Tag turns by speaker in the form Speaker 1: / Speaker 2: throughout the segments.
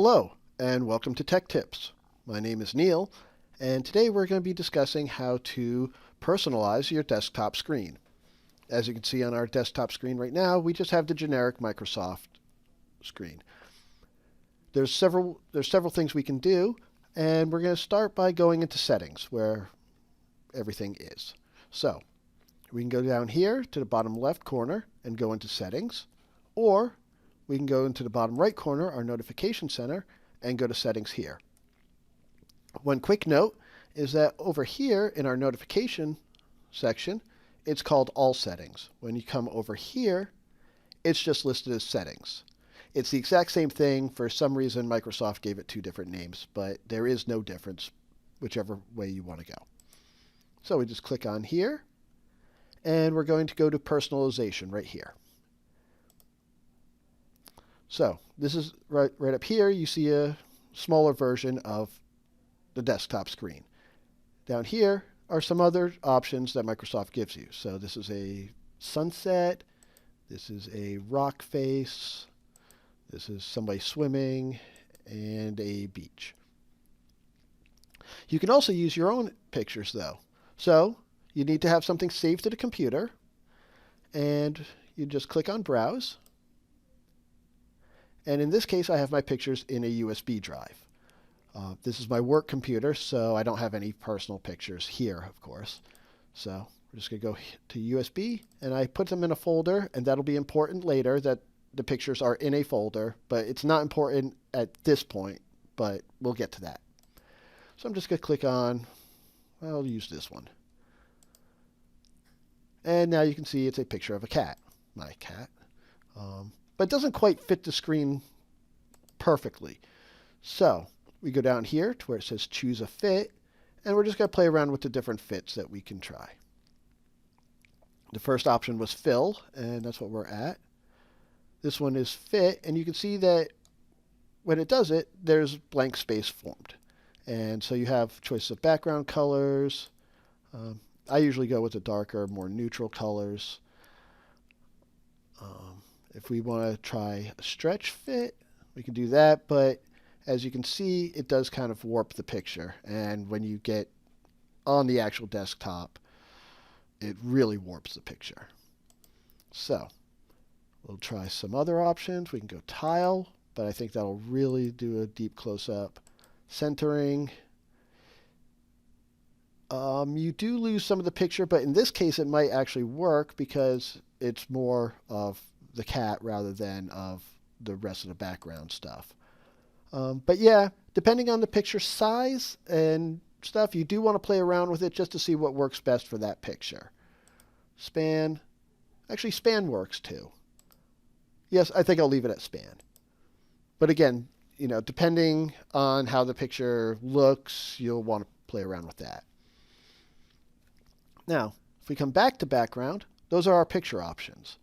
Speaker 1: Hello, and welcome to Tech Tips. My name is Neil, and today we're going to be discussing how to personalize your desktop screen. As you can see on our desktop screen right now, we just have the generic Microsoft screen. There's several things we can do, and we're going to start by going into Settings, where everything is. So, we can go down here to the bottom left corner and go into Settings, or we can go into the bottom right corner, our Notification Center, and go to Settings here. One quick note is that over here in our Notification section, it's called All Settings. When you come over here, it's just listed as Settings. It's the exact same thing. For some reason, Microsoft gave it two different names, but there is no difference, whichever way you want to go. So we just click on here, and we're going to go to Personalization right here. So this is right up here. You see a smaller version of the desktop screen. Down here are some other options that Microsoft gives you. So this is a sunset. This is a rock face. This is somebody swimming and a beach. You can also use your own pictures though. So you need to have something saved to the computer, and you just click on Browse. And in this case, I have my pictures in a USB drive. This is my work computer, so I don't have any personal pictures here, of course. So we're just going to go to USB, and I put them in a folder, and that'll be important later that the pictures are in a folder, but it's not important at this point, but we'll get to that. So I'm just going to click on, I'll use this one. And now you can see it's a picture of a cat, my cat. But it doesn't quite fit the screen perfectly. So we go down here to where it says choose a fit, and we're just going to play around with the different fits that we can try. The first option was fill, and that's what we're at. This one is fit, and you can see that when it does it, there's blank space formed. And so you have choices of background colors. I usually go with the darker, more neutral colors. If we want to try a stretch fit, we can do that, but as you can see, it does kind of warp the picture. And when you get on the actual desktop, it really warps the picture. So we'll try some other options. We can go tile, but I think that'll really do a deep close-up. Centering. You do lose some of the picture, but in this case, it might actually work because it's more of the cat rather than of the rest of the background stuff. But yeah, depending on the picture size and stuff, you do want to play around with it just to see what works best for that picture. Span. Actually, span works too. Yes, I think I'll leave it at span. But again, depending on how the picture looks, you'll want to play around with that. Now, if we come back to background, those are our picture options.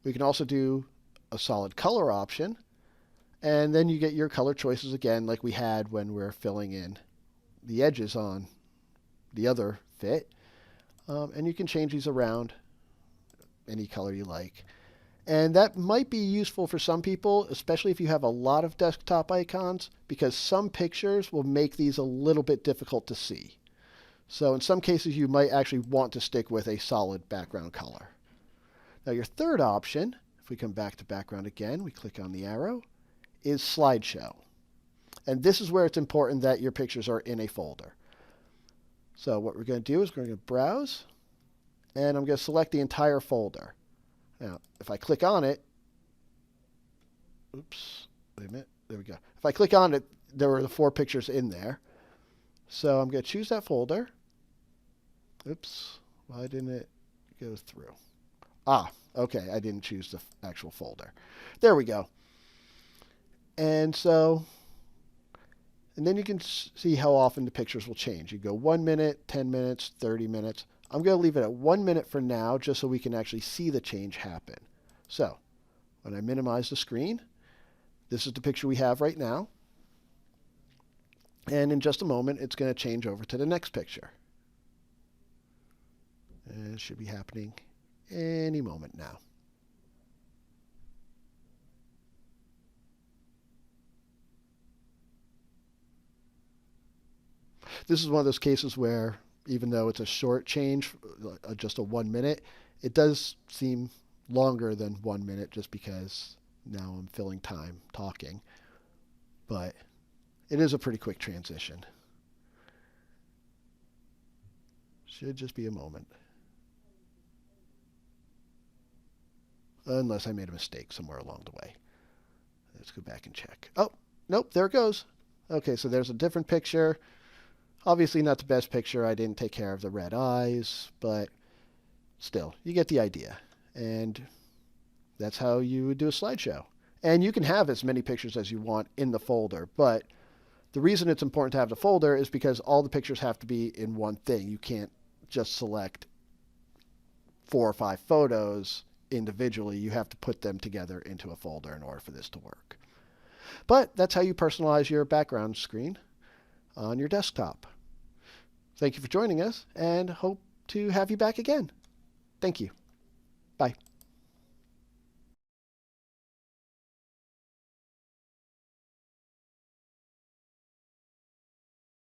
Speaker 1: We can also do a solid color option, and then you get your color choices again like we had when we're filling in the edges on the other fit. And you can change these around any color you like. And that might be useful for some people, especially if you have a lot of desktop icons, because some pictures will make these a little bit difficult to see. So in some cases, you might actually want to stick with a solid background color. Now your third option, if we come back to background again, we click on the arrow, is slideshow. And this is where it's important that your pictures are in a folder. So what we're going to do is we're going to browse, and I'm going to select the entire folder. Now, if I click on it, oops, wait a minute, there we go. If I click on it, there were the 4 pictures in there. So I'm going to choose that folder. Oops, why didn't it go through? Okay, I didn't choose the actual folder. There we go. And then you can see how often the pictures will change. You go 1 minute, 10 minutes, 30 minutes. I'm going to leave it at 1 minute for now, just so we can actually see the change happen. So when I minimize the screen, this is the picture we have right now. And in just a moment, it's going to change over to the next picture. And it should be happening any moment now. This is one of those cases where even though it's a short change, just a 1 minute, it does seem longer than 1 minute just because now I'm filling time talking. But it is a pretty quick transition. Should just be a moment. Unless I made a mistake somewhere along the way. Let's go back and check. Oh, nope, there it goes. Okay, so there's a different picture. Obviously not the best picture. I didn't take care of the red eyes, but still, you get the idea. And that's how you would do a slideshow. And you can have as many pictures as you want in the folder, but the reason it's important to have the folder is because all the pictures have to be in one thing. You can't just select 4 or 5 photos individually. You have to put them together into a folder in order for this to work. But that's how you personalize your background screen on your desktop. Thank you for joining us, and hope to have you back again. Thank you. Bye.